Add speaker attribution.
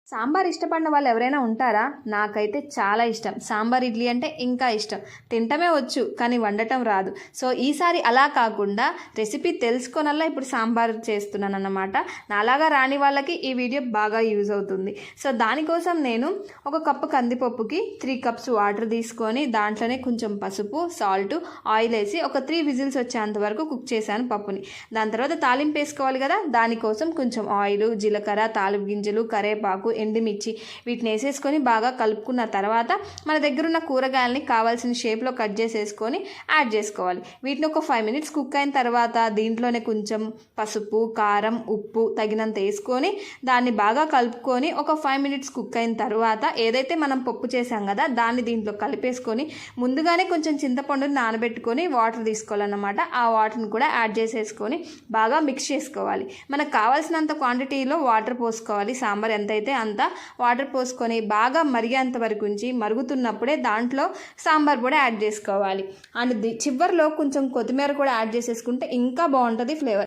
Speaker 1: సాంబార్ ఇష్టపడిన వాళ్ళు ఎవరైనా ఉంటారా? నాకైతే చాలా ఇష్టం. సాంబార్ ఇడ్లీ అంటే ఇంకా ఇష్టం. తినటమే వచ్చు కానీ వండటం రాదు. సో ఈసారి అలా కాకుండా రెసిపీ తెలుసుకొనల్లా ఇప్పుడు సాంబార్ చేస్తున్నాను అన్నమాట. నాలాగా రాని వాళ్ళకి ఈ వీడియో బాగా యూజ్ అవుతుంది. సో దానికోసం నేను ఒక కప్పు కందిపప్పుకి 3 కప్స్ వాటర్ తీసుకొని దాంట్లోనే కొంచెం పసుపు, సాల్ట్, ఆయిల్ వేసి ఒక 3 విజిల్స్ వచ్చేంత వరకు కుక్ చేశాను పప్పుని. దాని తర్వాత తాలింపు వేసుకోవాలి కదా, దానికోసం కొంచెం ఆయిల్, జీలకర్ర, తాలింపు గింజలు, కరేపాకు, ఎండుమిర్చి వీటిని వేసేసుకొని బాగా కలుపుకున్న తర్వాత మన దగ్గర ఉన్న కూరగాయలని కావాల్సిన షేప్లో కట్ చేసేసుకొని యాడ్ చేసుకోవాలి. వీటిని ఒక 5 మినిట్స్ కుక్ అయిన తర్వాత దీంట్లోనే కొంచెం పసుపు, కారం, ఉప్పు తగినంత వేసుకొని దాన్ని బాగా కలుపుకొని ఒక 5 మినిట్స్ కుక్ అయిన తర్వాత ఏదైతే మనం పప్పు చేసాం కదా దాన్ని దీంట్లో కలిపేసుకొని ముందుగానే కొంచెం చింతపండుని నానబెట్టుకొని వాటర్ తీసుకోవాలన్నమాట. ఆ వాటర్ని కూడా యాడ్ చేసేసుకొని బాగా మిక్స్ చేసుకోవాలి. మనకు కావాల్సినంత క్వాంటిటీలో వాటర్ పోసుకోవాలి. సాంబార్ ఎంతైతే అంత వాటర్ పోసుకొని బాగా మరిగేంత వరకు ఉంచి మరుగుతున్నప్పుడే దాంట్లో సాంబార్ పొడి యాడ్ చేసుకోవాలి. అండ్ చివరిలో కొంచెం కొత్తిమీర కూడా యాడ్ చేసేసుకుంటే ఇంకా బాగుంటుంది ఫ్లేవర్.